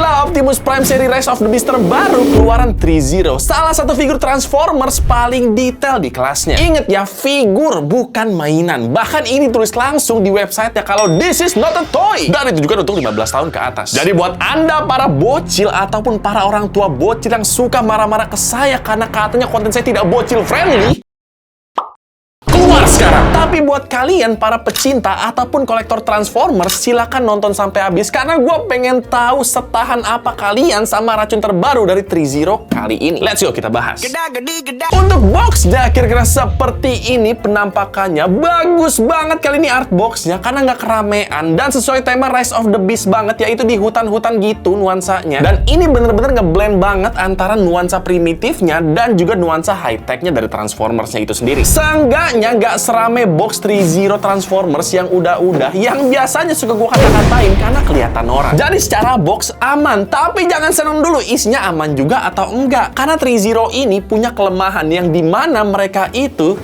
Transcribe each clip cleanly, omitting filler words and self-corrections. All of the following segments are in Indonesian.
Inilah Optimus Prime seri Rise of the Beast terbaru keluaran TreeZero, salah satu figur Transformers paling detail di kelasnya. Ingat ya, figur bukan mainan. Bahkan ini tulis langsung di website-nya kalau this is not a toy. Dan itu juga untuk 15 tahun ke atas. Jadi buat Anda para bocil ataupun para orang tua bocil yang suka marah-marah ke saya karena katanya konten saya tidak bocil friendly, keluar sekarang. Tapi buat kalian para pecinta ataupun kolektor Transformers, silakan nonton sampai habis karena gue pengen tahu setahan apa kalian sama racun terbaru dari TreeZero kali ini. Let's go kita bahas. Untuk boxnya kira-kira seperti ini penampakannya. Bagus banget kali ini artboxnya karena nggak keramaian dan sesuai tema Rise of the Beast banget, yaitu di hutan-hutan gitu nuansanya. Dan ini bener-bener ngeblend banget antara nuansa primitifnya dan juga nuansa high-tech-nya dari Transformers-nya itu sendiri. Seenggaknya nggak serame box TreeZero Transformers yang udah-udah, yang biasanya suka gue kata-katain karena kelihatan orang. Jadi secara box aman, tapi jangan seneng dulu isinya aman juga atau enggak. Karena TreeZero ini punya kelemahan yang dimana mereka itu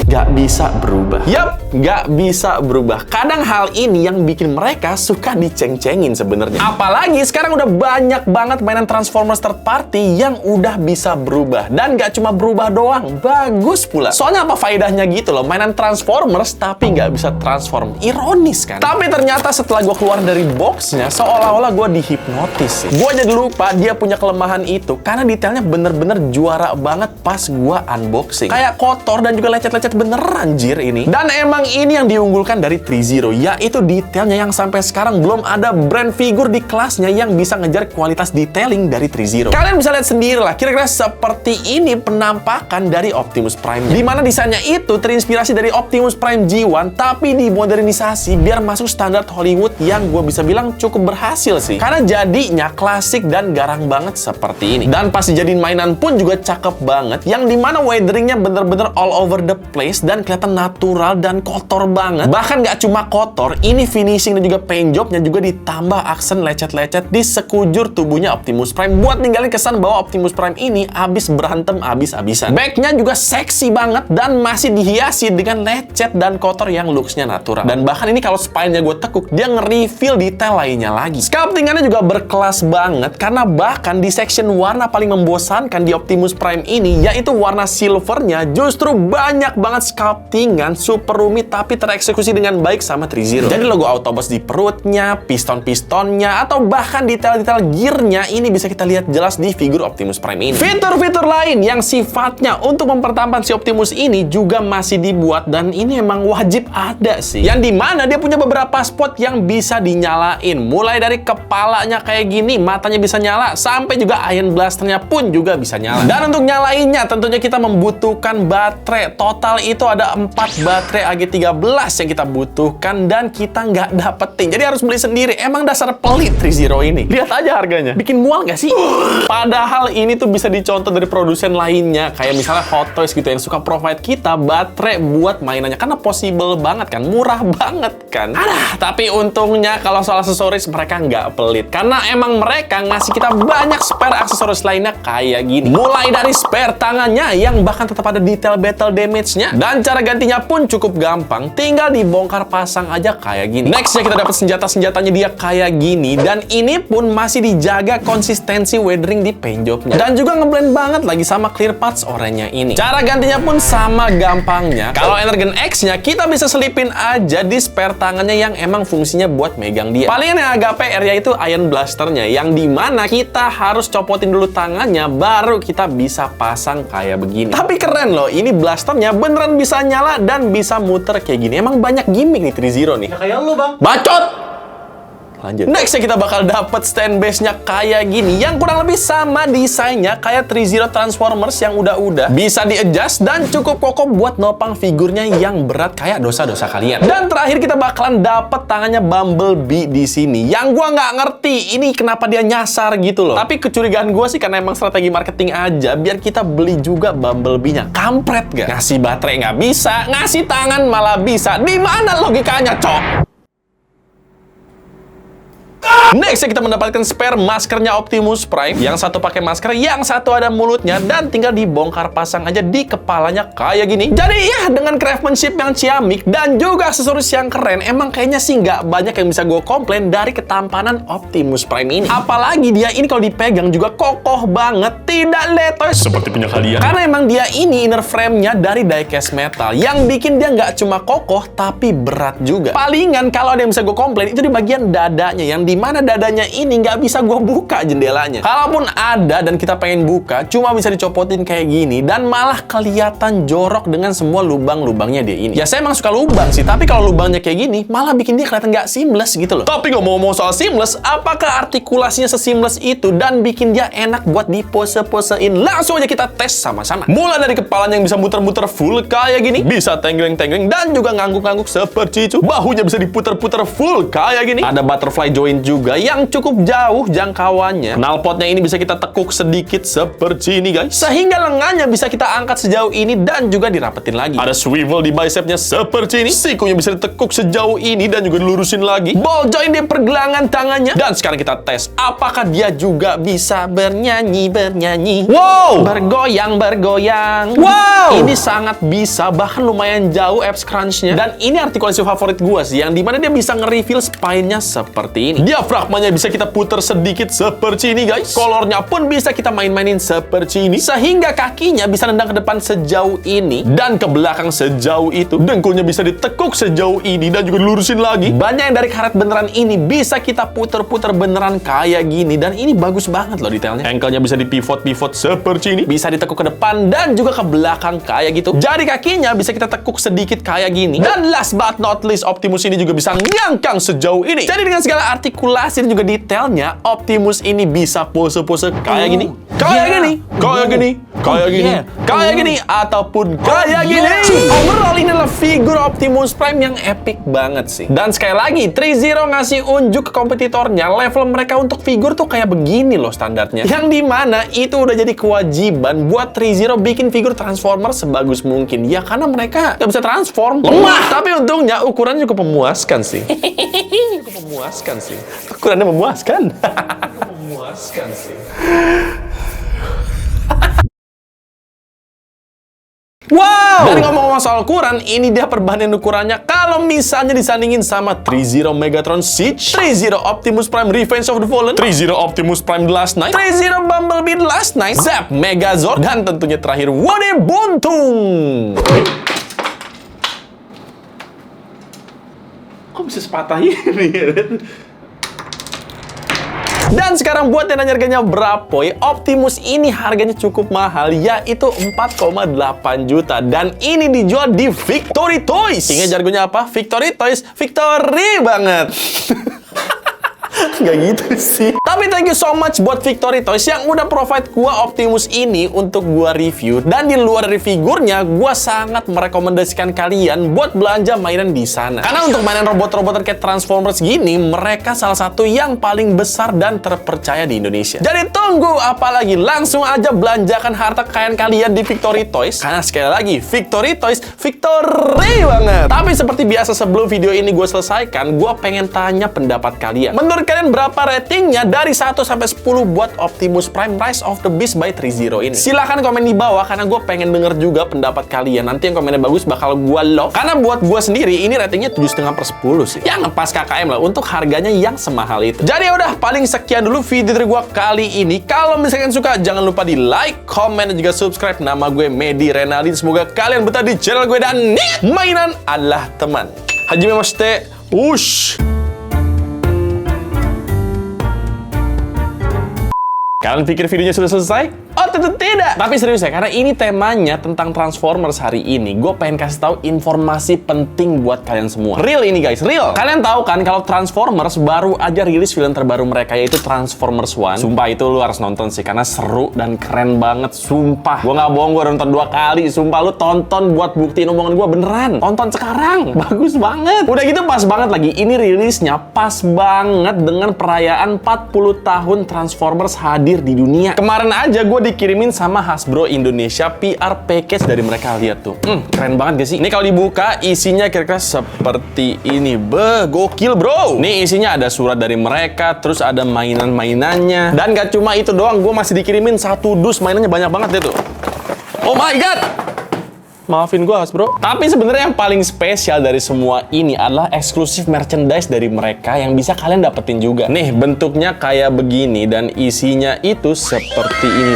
nggak bisa berubah. Yap, nggak bisa berubah. Kadang hal ini yang bikin mereka suka diceng-cengin sebenarnya. Apalagi sekarang udah banyak banget mainan Transformers third party yang udah bisa berubah. Dan nggak cuma berubah doang, bagus pula. Soalnya apa faedahnya gitu loh, mainan Transformers tapi nggak bisa transform. Ironis kan? Tapi ternyata setelah gue keluar dari boxnya, seolah-olah gue dihipnotis sih. Gue jadi lupa dia punya kelemahan itu karena detailnya bener-bener juara banget pas gue unboxing. Kayak kotor dan juga lecet-lecet beneran anjir ini. Dan emang ini yang diunggulkan dari TreeZero, yaitu detailnya yang sampai sekarang belum ada brand figur di kelasnya yang bisa ngejar kualitas detailing dari TreeZero. Kalian bisa lihat sendiri lah, kira-kira seperti ini penampakan dari Optimus Prime. Dimana desainnya itu terinspirasi dari Optimus Prime G1 tapi dimodernisasi biar masuk standar Hollywood yang gue bisa bilang cukup berhasil sih. Karena jadinya klasik dan garang banget seperti ini. Dan pas dijadiin mainan pun juga cakep banget, yang dimana weatheringnya bener-bener all over the place dan kelihatan natural dan kotor banget. Bahkan nggak cuma kotor, ini finishing dan juga paint jobnya juga ditambah aksen lecet-lecet di sekujur tubuhnya Optimus Prime buat ninggalin kesan bahwa Optimus Prime ini abis berantem abis-abisan. Backnya juga seksi banget dan masih dihiasi dengan lecet dan kotor yang looksnya natural. Dan bahkan ini kalau spine-nya gue tekuk, dia nge-reveal detail lainnya lagi. Sculptingannya juga berkelas banget karena bahkan di section warna paling membosankan di Optimus Prime ini, yaitu warna silvernya, justru banyak banget sculptingan super rumit tapi tereksekusi dengan baik sama TreeZero. Jadi logo Autobots di perutnya, piston-pistonnya, atau bahkan detail-detail gearnya ini bisa kita lihat jelas di figur Optimus Prime ini. Fitur-fitur lain yang sifatnya untuk mempertahankan si Optimus ini juga masih dibuat dan ini emang wajib ada sih. Yang dimana dia punya beberapa spot yang bisa dinyalain. Mulai dari kepalanya kayak gini, matanya bisa nyala, sampai juga Iron Blasternya pun juga bisa nyala. Dan untuk nyalainnya tentunya kita membutuhkan baterai. Total itu ada 4 baterai AG13 yang kita butuhkan dan kita nggak dapetin. Jadi harus beli sendiri. Emang dasar pelit TreeZero ini. Lihat aja harganya. Bikin mual nggak sih? Padahal ini tuh bisa dicontoh dari produsen lainnya. Kayak misalnya Hot Toys gitu yang suka provide kita baterai buat mainannya. Karena possible banget kan. Murah banget kan. Tapi untungnya kalau soal aksesoris mereka nggak pelit. Karena emang mereka ngasih kita banyak spare aksesoris lainnya kayak gini. Mulai dari spare tangannya yang bahkan tetap ada detail battle damage-nya. Dan cara gantinya pun cukup gampang, tinggal dibongkar pasang aja kayak gini. Nextnya kita dapat senjata-senjatanya dia kayak gini, dan ini pun masih dijaga konsistensi weathering di paint jobnya. Dan juga ngeblend banget lagi sama clear parts oranye ini. Cara gantinya pun sama gampangnya. Kalau Energen X-nya kita bisa selipin aja di spare tangannya yang emang fungsinya buat megang dia. Palingan yang agak PR yaitu Iron Blasternya, yang dimana kita harus copotin dulu tangannya baru kita bisa pasang kayak begini. Tapi keren loh, ini blasternya beneran bisa nyala dan bisa muter kayak gini. Emang banyak gimmick nih TreeZero nih. Ya kayak lu, Bang. Bacot! Lanjut. Nextnya kita bakal dapet stand base-nya kayak gini, yang kurang lebih sama desainnya kayak TreeZero Transformers yang udah-udah. Bisa di-adjust dan cukup kokoh buat nopang figurnya yang berat kayak dosa-dosa kalian. Dan terakhir kita bakalan dapet tangannya Bumblebee di sini, yang gua nggak ngerti ini kenapa dia nyasar gitu loh. Tapi kecurigaan gua sih karena emang strategi marketing aja biar kita beli juga Bumblebee-nya. Kampret gak? Ngasih baterai nggak bisa, ngasih tangan malah bisa. Di mana logikanya, cok? Next, kita mendapatkan spare maskernya Optimus Prime. Yang satu pakai masker, yang satu ada mulutnya, dan tinggal dibongkar pasang aja di kepalanya kayak gini. Jadi ya, dengan craftsmanship yang ciamik dan juga aksesoris yang keren, emang kayaknya sih nggak banyak yang bisa gue komplain dari ketampanan Optimus Prime ini. Apalagi dia ini kalau dipegang juga kokoh banget, tidak letoy seperti punya kalian. Karena emang dia ini inner frame-nya dari diecast metal, yang bikin dia nggak cuma kokoh, tapi berat juga. Palingan kalau ada yang bisa gue komplain, itu di bagian dadanya, yang dimana dadanya ini nggak bisa gue buka jendelanya. Kalaupun ada dan kita pengen buka, cuma bisa dicopotin kayak gini, dan malah kelihatan jorok dengan semua lubang-lubangnya dia ini. Ya saya emang suka lubang sih, tapi kalau lubangnya kayak gini, malah bikin dia kelihatan nggak seamless gitu loh. Tapi ngomong-ngomong soal seamless, apakah artikulasinya seseamless itu dan bikin dia enak buat dipose-posein? Langsung aja kita tes sama-sama. Mulai dari kepalanya yang bisa muter-muter full kayak gini, bisa tenggeng-tenggeng dan juga ngangguk-ngangguk seperti itu. Bahunya bisa diputer-puter full kayak gini. Ada butterfly joint juga yang cukup jauh jangkauannya. Knalpotnya ini bisa kita tekuk sedikit seperti ini guys, sehingga lengannya bisa kita angkat sejauh ini dan juga dirapetin lagi. Ada swivel di bicepnya seperti ini. Sikunya bisa ditekuk sejauh ini dan juga dilurusin lagi. Ball joint di pergelangan tangannya. Dan sekarang kita tes apakah dia juga bisa bernyanyi. Wow, bergoyang. Wow, ini sangat bisa, bahkan lumayan jauh abs crunch-nya. Dan ini artikulasi favorit gua sih, yang dimana dia bisa nge-reveal spine-nya seperti ini. Diafragmanya bisa kita putar sedikit seperti ini guys. Kolornya pun bisa kita main-mainin seperti ini, sehingga kakinya bisa nendang ke depan sejauh ini dan ke belakang sejauh itu. Dengkulnya bisa ditekuk sejauh ini dan juga dilurusin lagi. Banyak yang dari karet beneran ini bisa kita puter-puter beneran kayak gini, dan ini bagus banget loh detailnya. Ankle-nya bisa dipivot-pivot seperti ini, bisa ditekuk ke depan dan juga ke belakang kayak gitu. Jari kakinya bisa kita tekuk sedikit kayak gini. Dan last but not least, Optimus ini juga bisa ngangkang sejauh ini. Jadi dengan segala artikulasi dan juga detailnya, Optimus ini bisa pose-pose kayak gini, kayak gini, ataupun kayak gini. Overall ini adalah figur Optimus Prime yang epic banget sih. Dan sekali lagi, Threezero ngasih unjuk ke kompetitornya, level mereka untuk figur tuh kayak begini loh standarnya. Yang dimana itu udah jadi kewajiban buat Threezero bikin figur Transformer sebagus mungkin. Ya karena mereka nggak bisa transform, lemah. Tapi untungnya ukurannya cukup memuaskan sih. Ukurannya memuaskan. Wow! Dan ngomong-ngomong soal ukuran, ini dia perbandingan ukurannya kalau misalnya disandingin sama Threezero Megatron Siege, Threezero Optimus Prime Revenge of the Fallen, Threezero Optimus Prime The Last Knight, Threezero Bumblebee The Last Knight, Zap Megazord, dan tentunya terakhir Woody Buntung. Kok bisa sepatah ini? Dan sekarang buat yang nanya harganya berapa, Optimus ini harganya cukup mahal, yaitu 4,8 juta. Dan ini dijual di Victory Toys. Ingat jargonnya apa? Victory Toys, victory banget. Nggak gitu sih. Tapi thank you so much buat Victory Toys yang udah provide gua Optimus ini untuk gua review. Dan di luar dari figurnya, gua sangat merekomendasikan kalian buat belanja mainan di sana. Karena untuk mainan robot-robotan kayak Transformers gini, mereka salah satu yang paling besar dan terpercaya di Indonesia. Jadi tunggu apa lagi? Langsung aja belanjakan harta kekayaan kalian di Victory Toys. Karena sekali lagi, Victory Toys, victory banget. Tapi seperti biasa sebelum video ini gue selesaikan, gue pengen tanya pendapat kalian. Menurut kalian berapa ratingnya dari 1 sampai 10 buat Optimus Prime Rise of the Beast by Threezero ini? Silahkan komen di bawah, karena gue pengen denger juga pendapat kalian. Nanti yang komennya bagus bakal gue love. Karena buat gue sendiri, ini ratingnya 7,5/10 sih. Yang pas KKM lah, untuk harganya yang semahal itu. Jadi udah, paling sekian dulu video dari gue kali ini. Kalau misalkan suka, jangan lupa di like, komen, dan juga subscribe. Nama gue Medi Renaldin. Semoga kalian betah di channel gue, dan mainan adalah teman. Hajime mashite. Ush. Kalian pikir videonya sudah selesai? Oh, tentu tidak! Tapi serius ya, karena ini temanya tentang Transformers hari ini, gue pengen kasih tahu informasi penting buat kalian semua. Real ini guys, real! Kalian tahu kan kalau Transformers baru aja rilis film terbaru mereka, yaitu Transformers One. Sumpah itu lu harus nonton sih, karena seru dan keren banget, sumpah. Gue nggak bohong, gue nonton 2 kali. Sumpah, lu tonton buat buktiin omongan gue beneran. Tonton sekarang, bagus banget. Udah gitu pas banget lagi, ini rilisnya pas banget dengan perayaan 40 tahun Transformers hadir di dunia. Kemarin aja gue di dikirimin sama Hasbro Indonesia PR package dari mereka. Lihat tuh. Keren banget gak sih? Ini kalau dibuka isinya kira-kira seperti ini. Gokil bro. Nih isinya ada surat dari mereka, terus ada mainan-mainannya. Dan gak cuma itu doang, gue masih dikirimin satu dus mainannya banyak banget deh tuh. Oh my god. Maafin gue Hasbro. Tapi sebenarnya yang paling spesial dari semua ini adalah eksklusif merchandise dari mereka yang bisa kalian dapetin juga. Nih bentuknya kayak begini dan isinya itu seperti ini.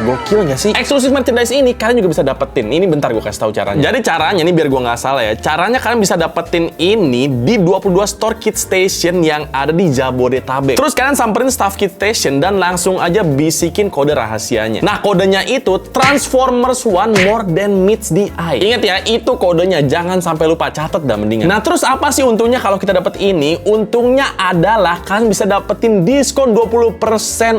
Gokil gak sih? Eksklusif merchandise ini kalian juga bisa dapetin. Ini bentar gue kasih tahu caranya. Jadi caranya nih biar gue nggak salah ya. Caranya kalian bisa dapetin ini di 22 store Kit Station yang ada di Jabodetabek. Terus kalian samperin staff Kit Station dan langsung aja bisikin kode rahasianya. Nah kodenya itu Transformers One More Than Meets the Eye. Ingat ya, itu kodenya. Jangan sampai lupa, catat dah mendingan. Nah, terus apa sih untungnya kalau kita dapet ini? Untungnya adalah kalian bisa dapetin diskon 20%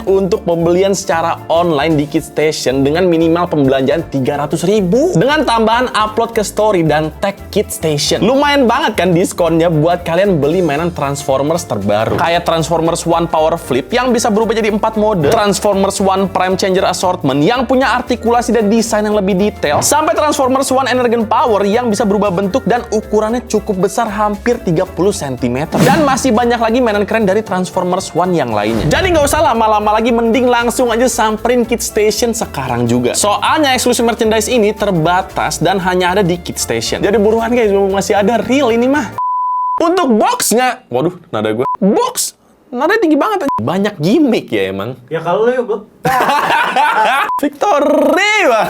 untuk pembelian secara online di Kit Station dengan minimal pembelanjaan 300.000 dengan tambahan upload ke story dan tag Kit Station. Lumayan banget kan diskonnya buat kalian beli mainan Transformers terbaru. Kayak Transformers One Power Flip yang bisa berubah jadi 4 mode, Transformers One Prime Changer Assortment yang punya artikulasi dan desain yang lebih detail, sampai Transformers One Energon Power yang bisa berubah bentuk dan ukurannya cukup besar, hampir 30 cm. Dan masih banyak lagi mainan keren dari Transformers One yang lainnya. Jadi nggak usah lama-lama lagi, mending langsung aja samperin Kit Station sekarang juga. Soalnya eksklusif merchandise ini terbatas dan hanya ada di Kit Station. Jadi buruan guys, masih ada real ini mah. Untuk boxnya, waduh, nada gue. Box, nada tinggi banget. Banyak gimmick ya emang. Ya kalau lu yuk, Victory, Bang.